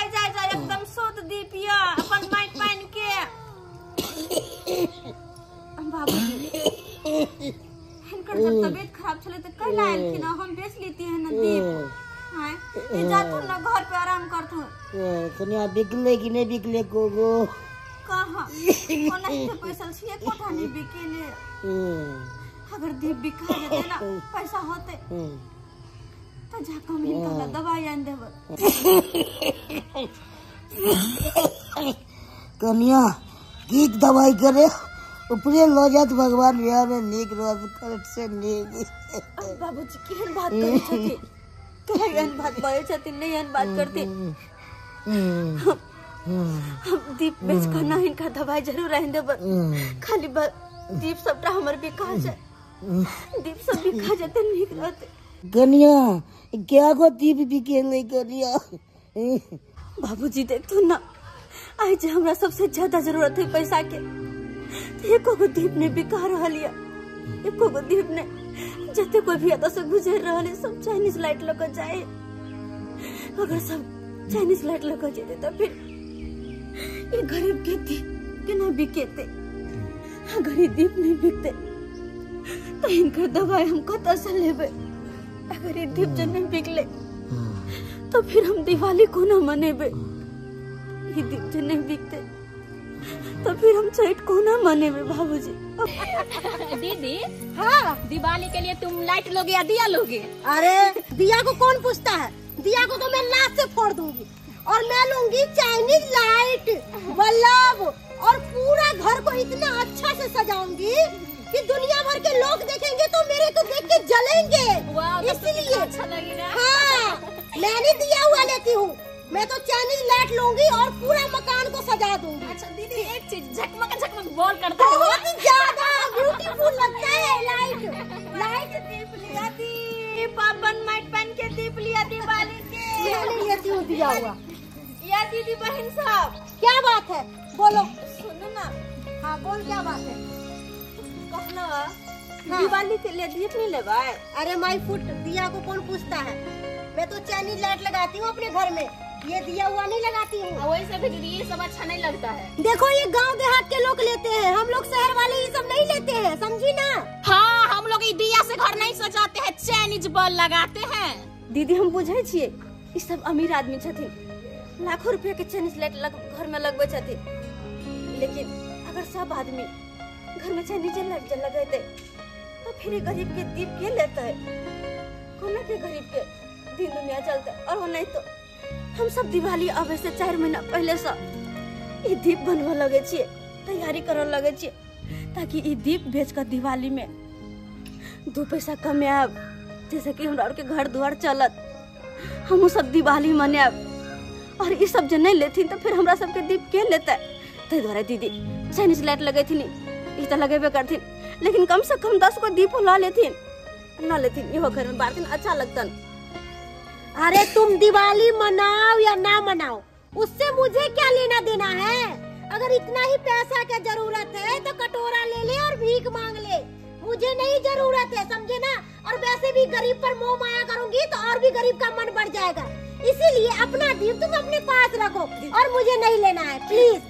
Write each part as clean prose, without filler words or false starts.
जाए एकदम सोत दीपिया अपन माइक पहन के। बाबूजी इनकर जब तबीयत खराब चले तो कल आएलखिन, हम बेच लेती है ना दीप। हैं जातू ना घर पे आराम करतू। कन्या बिकले कि नहीं बिकले कोगो कहां कोना के पैसा छिए कोठा नहीं बिकेले। अगर दीप बिका जेते ना पैसा होते तो जा कम इनका दवाई आन देब। कन्या की दवाई करे ऊपरे लो जात भगवान बिहार में नीक रोज करत से नीक। बाबूजी केहन बात करे छथि, केहन बात बोले छथि, नहीं एहन बात करते। हम दीप बेच कर ना इनका दवाई जरूर रहन देब। खाली दीप सबटा हमर बिका जाए, दीप सब बिका जाते नीक रहते। कन्या क्या को दीप बिके नहीं कन्या। बाबूजी देखो ना आज हमरा सबसे ज्यादा जरूरत है पैसा के, एको गो दीप ने बिका रहल है। एको गो दीप ने जते कोई भी एत से गुजर रहल है सब चाइनीज लाइट लेकर जाए। अगर सब चाइनीज लाइट लेकर जेते तो फिर ये गरीब के दीप केना बिकेते। अगर ये दीप नहीं बिकते तो इनकर दवाई हम कत से लेबे। अगर ये दीप जब नहीं बिकले तो फिर हम दिवाली को ना मनेबे। ये दीप जब नहीं बिकते तो फिर हम छठ को ना मनेबे। बाबूजी दीदी हाँ दिवाली के लिए तुम लाइट लोगे या दिया लोगे? अरे दिया को कौन पूछता है, दिया को तो मैं लात से फोड़ दूंगी और मैं लूंगी चाइनीज लाइट बल्ब और पूरा घर को इतना अच्छा से सजाऊंगी कि दुनिया भर के लोग देखेंगे तो मेरे को देख के जलेंगे। इसलिए अच्छा लगेगा। हाँ मैं नहीं दिया हुआ लेती हूँ, मैं तो चाइनीज लाइट लूंगी और पूरा मकान को सजा दूंगी। अच्छा दीदी एक चीज झकमक बोल करता है बहुत ही ज्यादा ब्यूटीफुल लगता है लाइट। लाइट दीप लिया दीप अपन माइक पहन के दीप लिया दिवाली के। मैं नहीं लेती हूँ दिया हुआ। या दीदी बहन साहब क्या बात है बोलो। सुनो ना। हाँ बोल क्या बात है। कहना दिवाली के लिए दीप नहीं लेवा। अरे माई फुट दिया को कौन पूछता है, मैं तो चाइनीज लाइट लगाती हूँ अपने घर में, ये दिया हुआ नहीं लगाती हूँ। वैसे भी दीदी ये सब अच्छा नहीं लगता है। देखो ये गांव देहात के लोग लेते हैं, हम लोग शहर वाले ये सब नहीं लेते हैं, समझी ना। हाँ हम लोग दिया से घर नहीं सजाते हैं, चाइनीज बल्ब लगाते हैं। दीदी हम बुझे छिए ई सब अमीर आदमी छथिन, लाखों रुपया के चाइनीज लाइट घर में लगबे छथिन। लेकिन अगर सब आदमी घर में चाइनीज लाइट लगेते तो फिर गरीब के दीप के लेते है। कोना के गरीब के दिन दुनिया चलते। और वो नहीं तो हम सब दिवाली आवे से 4 महीना पहले से ये दीप बनवा लगे छिए, तैयारी करने लगे छिए ताकि ये दीप बेच कर दिवाली में 2 पैसा कमाब। जैसे कि हमरा के घर द्वार चलत, हम सब दिवाली मनाब। और ये सब जो नहीं लेथिन तो फिर हमरा सबके दीप के लेते। ते द्वारा दीदी चाइनीज लाइट लगेथिन, ये तो लगेबे करथिन, लेकिन कम से कम 10 को दीप ला लेथिन। ना लेथिन इहो घर में बारथिन अच्छा लगतन। अरे तुम दिवाली मनाओ या ना मनाओ उससे मुझे क्या लेना देना है। अगर इतना ही पैसा का जरूरत है तो कटोरा ले ले और भीख मांग ले, मुझे नहीं जरूरत है, समझे ना। और वैसे भी गरीब पर मोह माया करूंगी तो और भी गरीब का मन बढ़ जाएगा। इसीलिए अपना दीप तुम अपने पास रखो और मुझे नहीं लेना है प्लीज।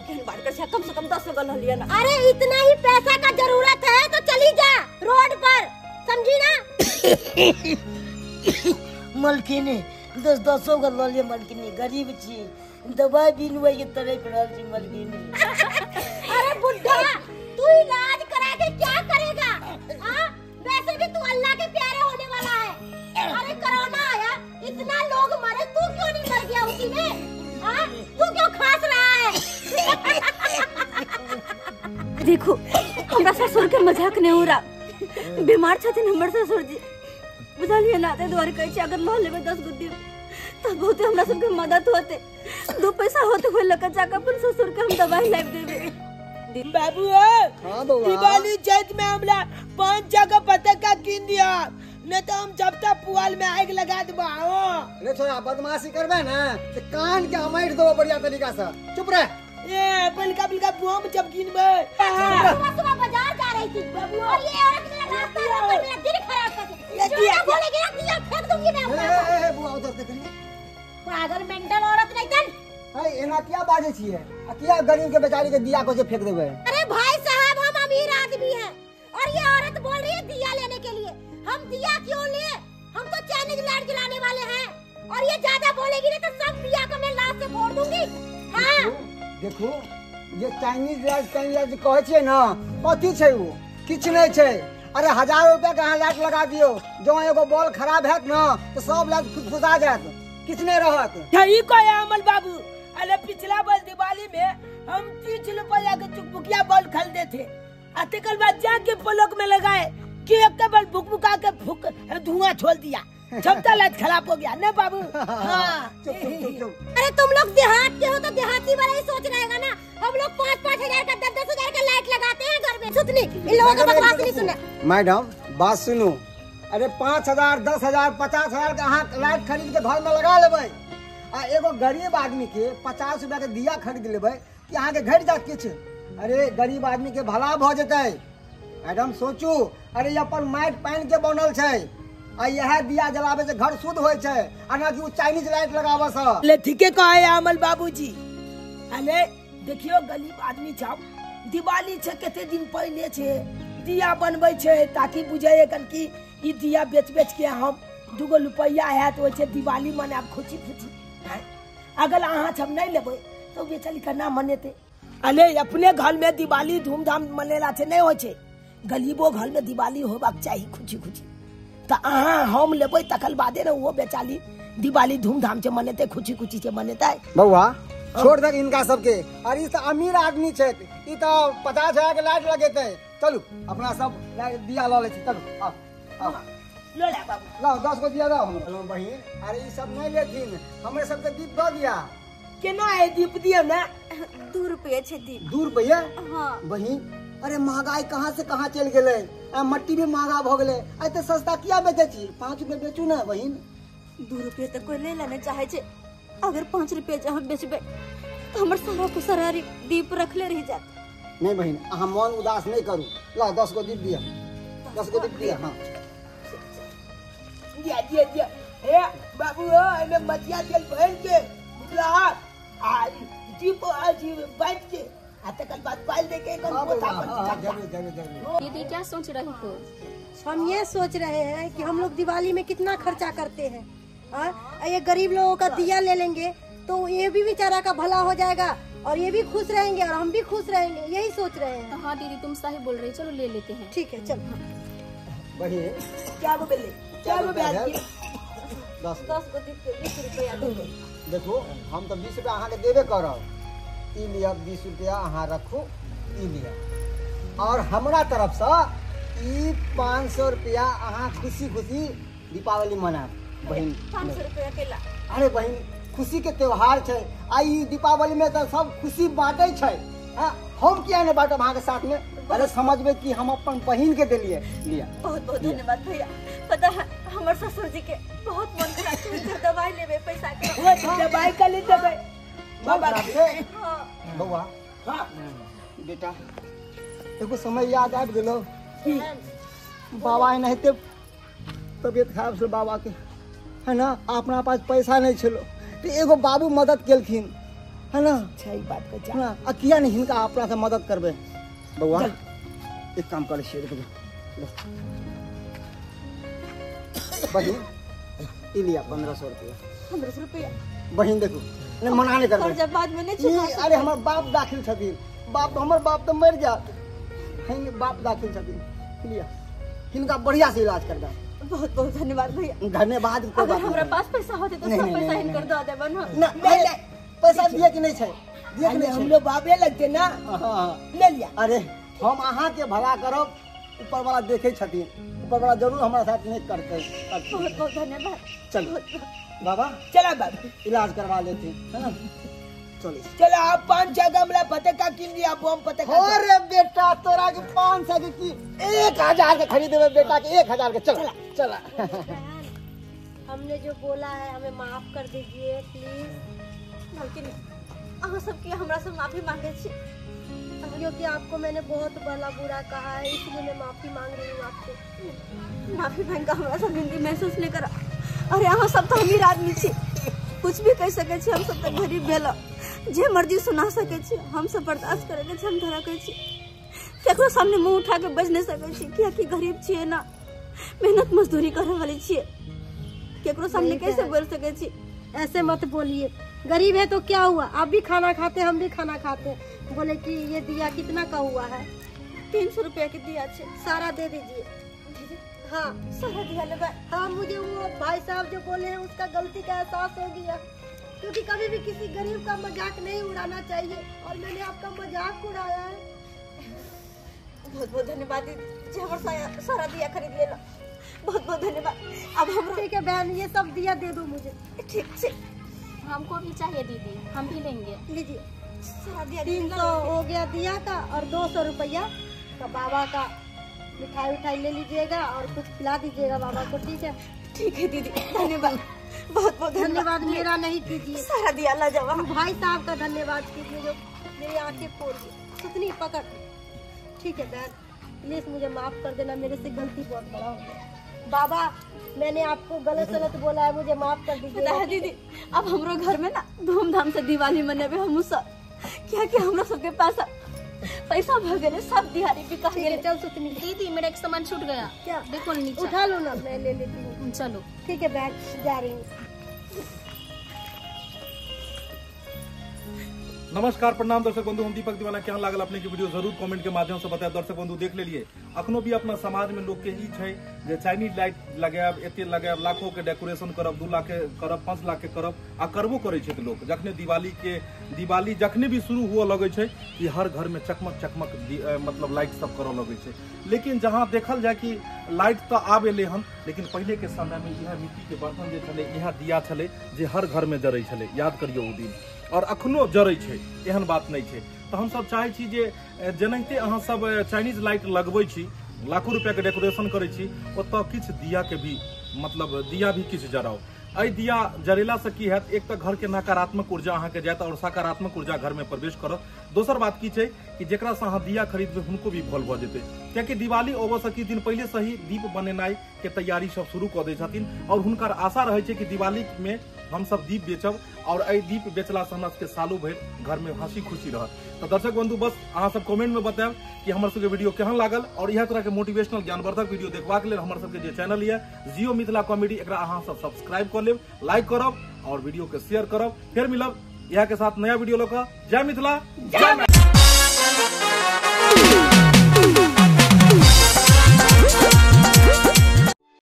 कम से कम 10 गल लिया ना। अरे इतना ही पैसा का जरूरत है तो चली जा रोड पर, समझी ना। मलकिनी 10 गल लो लिए मलकिनी, गरीब छी, दवाई बिनवे के तरह पड़ल छी मलकिनी। अरे बुड्ढा तू इलाज करा के क्या करेगा। हाँ वैसे भी तू अल्लाह के प्यारे होने वाला है। अरे कोरोना आया इतना लोग मरे, तू क्यों नहीं मर गया उसी में। हाँ तू क्यों खास रहा है। देखो हमरा ससुर के मजाक नहीं हो रहा, बीमार छथिन हमर ससुर जी, बुझलिए ना। ते द्वारे कहै छी अगर लो लेबे 10 गो दीप तो बहुत हमरा सबके मदद होते। 2 पैसा होते हुए लगा जाकर अपन ससुर के हम दवाई लाइव देबे। बाबू हाँ दिवाली चैत में हमरा 5 जगह पटाखा किन दिया, नहीं तो हम जब तक पुआल में आग लगा देबो। अरे छोरा बदमाशी करबे ना तो कान के हमाइट देबो बढ़िया तरीका से, चुप रह। ए बलका बम जब गिनबे। सुबह बाजार जा रही थी और ये औरत मेरा रास्ता रोक कर मेरा दिन खराब कर दी। जो बोलेगी ना दिया फेंक दूंगी मैं। ए बुआ उधर देख ले। पागल मेंटल औरत नहीं तन है एना क्या बाजे छिए आ किया गरीब के बेचारी के दिया को से फेंक देबे। अरे भाई साहब हम अमीर आदमी हैं और ये औरत बोल रही है दिया लेने के लिए। हम दिया क्यों ले? हम तो चाइनीज लाइट जलाने वाले हैं और ये ज्यादा बोलेगी ना तो सब दिया को मैं लाश से फोड़ दूंगी। हाँ देखो ये चाइनीज लाइट कहे छे ना कथी छे वो किछ नहीं छे। अरे 1000 रुपया का लाइट लगा दियो जो एगो बॉल खराब है ना तो सब लाइट फुसफुसा जात किछ नहीं रहत। यही कहे अमल बाबू। अरे पिछला बार दिवाली में हम 30 रुपया के चुकबुकिया बॉल खरीदे थे। तेकर बाद जाके पलक में लगाए कि एक बार भुकभुका के फूक धुआं छोड़ दिया। सबका लाइट खराब हो गया ना बाबू। हाँ। अरे तुम लोग देहात के हो तो देहाती वाला ही सोच रहेगा ना। हम लोग 5-5 हजार का 10-10 हजार का लाइट लगाते हैं घर में। सुतनी इन लोगों का बकवास नहीं सुनना। मैडम बात सुनो। अरे 5000 10,000 50,000 का अहाँ लाइट खरीद के घर में लगा लेबै आ एगो गरीब आदमी के 50 रुपया के दिया खरीद लेबै कि अहाँ के घर जा किछ। अरे गरीब आदमी के भला भ जेतै। मैडम सोचू। अरे ये अपन माटि पानि के बनल छै आ यह दिया जलावे से घर शुद्ध होय छै आ ना कि वो चाइनीज लाइट लगावे से। ले ठीके कहे अमल बाबूजी। अरे देखियो गरीब आदमी छाप दिवाली छे केते दिन पहले छे दिया बनबै छे ताकि बुझे कन की ई दिया बेच के हम 2 रुपया है तो छे दिवाली मनाब खुशी खुशी। अगर अहाँ सब नहीं लेबै तो बेचारी केना मनेते। अरे अपने घर में दिवाली धूमधाम मनेला छे नहीं होय छे गरीबो घर में दिवाली होबाक चाहिए खुशी खुशी। तो अहाँ हम लेबै तकल बादे ना वो बेचारी दिवाली धूमधाम से मनेते खुशी खुशी से मनेते। बउआ छोड़ दे इनका सबके। अरे तो अमीर आदमी छे ई तो 50,000 के लाइट लगेते। चलू अपना सब लाइट दिया ला ले छी। चलू आओ लो ले बाबू लाओ 10 को दिया दाओ। हेलो बहिन। अरे ई सब नहीं लेथिन हमरे सबके दीप दो दिया। केना है दीप दिया ना 2 रुपया छे दीप। 2 रुपया? हाँ बहिन अरे महंगाई कहाँ से कहाँ चल गेले। मट्टी भी महंगा भ गेले। आई तो सस्ता किया बेचे छी 5 रुपया बेचू ना बहिन। 2 रुपया तो कोई ले लेने चाहे छे। अगर 5 रुपया जहाँ बेचबे तो हमर सारा को सरारी दीप रखले रह जात। नहीं बहिन अहाँ मन उदास नहीं करू। ला 10 को दीप दिया 10 को दीप दिया। हाँ दिया ए बाबू एने मटिया तेल भर के बुला आ दीप आज बैठ के तकर बाद पाल दे के दीदी क्या सोच रही हो? हम ये सोच रहे हैं कि हम लोग दिवाली में कितना खर्चा करते हैं। ये गरीब लोगों का दिया ले लेंगे तो ये भी बेचारा का भला हो जाएगा और ये भी खुश रहेंगे और हम भी खुश रहेंगे। यही सोच रहे हैं। हाँ दीदी तुम सही बोल रही, चलो ले लेते हैं। ठीक है चलो। बहिन क्या बोले क्या ब्याज 10 को दीप के 20 रुपया दे। देखो हम तो 20 रुपया अहाँ के देबे करब। ई लिया 20 रुपया अहाँ रखू ई लिया और हमरा तरफ से ई 500 रुपया अहाँ खुशी खुशी दीपावली मनाब बहिन। 500 रुपया केला। अरे बहिन खुशी के त्योहार छै। आई दीपावली में तो सब खुशी बांटे छै। हम किया नहीं बांटब अहाँ के साथ में? अरे समझबे कि हम अपन बहिन के दिलिए लिया। बहुत बहुत धन्यवाद भैया। पता है हमर ससुर जी के बहुत मन खराब छै। दवाई लेबे पैसा के वो दवाई का ले देबे बाबा। हाँ बउआ हाँ बेटा एगो समय याद आबि गेलो बाबा नहीं ते तबियत खराब से बाबा के है ना अपना पास पैसा नहीं छलो तो एगो बाबू मदद केलखिन है ना। सही बात को जा हाँ किया नहीं हिनका अपना से मदद करबे। बउआ एक काम करे छियै बहिन ई लिया 1500 रुपया। 1500 रुपया बहिन देखो नहीं मना नहीं करबे। और जब बाद में नहीं छुपा अरे हमर बाप दाखिल छथिन। बाप हमर बाप तो मर जात है बाप दाखिल छथिन लिया हिनका बढ़िया से इलाज कर दे। बहुत बहुत धन्यवाद भैया। धन्यवाद। अगर हमरा पास पैसा होते तो सब पैसा इनकर दे देबे ना। नहीं पैसा दिए कि नहीं छै दिए कि नहीं हम लोग बाबे लगते ना। हां ले लिया। अरे हम अहाँ के भला करब ऊपर वाला देखे छथिन ऊपर वाला जरूर हमारा साथ नहीं करते। बहुत बहुत धन्यवाद। चलो बाबा चला बाबू इलाज करवा लेते है ना। चलो चलो आप 5-6 गमला पतका किन लिया बम पतका। अरे बेटा तोरा के 500 के की 1000 के खरीदेबे बेटा के 1000 के। चला चला हमने जो बोला है हमें माफ कर दीजिए प्लीज। लेकिन अहाँ सबके हमरा से माफी मांगे छी क्योंकि आपको मैंने बहुत भला बुरा कहा है इसलिए मैं माफी मांग रही हूँ आपसे। माफी मांग का हमरा सब हिंदी महसूस नहीं करा। अरे अहाँ सब तो अमीर आदमी छी कुछ भी कह सके छी हम सब तो गरीब भेल। जे मर्जी सुना सके छी, हम सब बर्दाश्त करे के हम धरा के छी। केकरो सामने मुंह उठा के बज नहीं सके छी, किया कि गरीब छिए ना, मेहनत मजदूरी करे वाली छिए। केकरो सामने कैसे बोल सके छी? ऐसे मत बोलिए, गरीब है तो क्या हुआ, आप भी खाना खाते हम भी खाना खाते। बोले कि ये दिया कितना का हुआ है? 300 रुपया के दिया छे। सारा दे दीजिए। हाँ सारा दिया ले। हाँ, मुझे वो भाई साहब जो बोले हैं उसका गलती का एहसास हो गया, क्योंकि कभी भी किसी गरीब का मजाक नहीं उड़ाना चाहिए, और मैंने आपका मजाक उड़ाया है। बहुत बहुत धन्यवाद दीदी, हमारा सारा दिया खरीद लेना। बहुत बहुत धन्यवाद। अब हम ठीक है बहन, ये सब दिया दे दो मुझे। ठीक है, हमको भी चाहिए दीदी, हम भी लेंगे। लीजिए, सारा दिया 300 हो गया दिया का, और 200 रुपया का बाबा का मिठाई उठाई ले लीजिएगा और कुछ खिला दीजिएगा बाबा को। ठीक है? ठीक है दीदी, धन्यवाद। बहुत बहुत धन्यवाद मेरा नहीं कीजिए, सारा दिया ला जावा। भाई साहब का धन्यवाद कीजिए जो मेरी आंखें खोल दी। सुतनी पकड़। ठीक है बहन, प्लीज मुझे माफ कर देना, मेरे से गलती बहुत बड़ा हो गया। बाबा, मैंने आपको गलत सलत बोला है, मुझे माफ कर दीजिए। पता है दीदी, अब हमरो घर में ना धूमधाम से दिवाली मनेबे हम सब, क्या क्या हमरा सबके पास पैसा भ गेले, सब दिहाड़ी बिका गेले। चल सुतनी। दीदी मेरा एक सामान छूट गया, क्या? देखो नीचे। उठा लो ना, मैं ले लेती हूँ। चलो ठीक है बहन, जा रही हूँ। नमस्कार, प्रणाम दर्शक बंधु, हम दीपक दीवाना। क्या लागल अपने की वीडियो जरूर कमेंट के माध्यम से बताएं। दर्शक बंधु देख लेलिए, अखनो भी अपना समाज में लोग के ई छै जे चाइनीज लाइट लगायब, एते लगायब, लाखों के डेकोरेशन करब, 2 लाख के करब, 5 लाख के करब, आ करबो करे छै लोग। जखने दिवाली जखने भी शुरू हुआ लगे छै कि हर घर में चकमक चकमक मतलब लाइट सब करऽ लगे छै। लेकिन जहाँ देखल जाए कि लाइट तो आब एले हन, लेकिन पहले के समय में यह मिट्टी के बर्तन जे छले, यह दिया छले जे हर घर में जरै छले। याद करियो ओ दिन, और अखनो जरै छै, एहन बात नहीं छै। तो हम सब चाहे छी जे जेनाहिते अहाँ सब चाइनीज लाइट लगबै छी, लाखों रुपया के डेकोरेशन करै छी, ओतऽ किछ दिया के भी मतलब दिया भी किछ जराओ। अइ दिया जरेला से की हैत, एक तो घर के नकारात्मक ऊर्जा अहाँ के जायत और सकारात्मक ऊर्जा घर में प्रवेश करत। दोसर बात की छै कि जेकरा से अहाँ दिया खरीदबे हुनको भी भल भ जेतै, कियाकि दिवाली अबै से किछ दिन पहले से ही दीप बनेनाइ के तैयारी सब शुरू कऽ दै छथिन, और हुनकर आशा रहै छै कि दिवाली में हम सब दीप बेचब, और अइ दीप बेचला से हमरा सबके सालों भरि घर में हंसी खुशी रहत। तो दर्शक बंधु, बस अहाँ सब कमेंट में बतायब कि हमर सबके वीडियो केहन लागल, और इएह तरह के मोटिवेशनल ज्ञानवर्धक वीडियो देखबाक लेल हमर सबके जे चैनल ये जियो मिथिला कॉमेडी, एकरा अहाँ सब सब्सक्राइब कर लेब, लाइक करब और वीडियो के शेयर करब। फिर मिलब इएह के साथ नया वीडियो लऽ कऽ। जय मिथिला, जय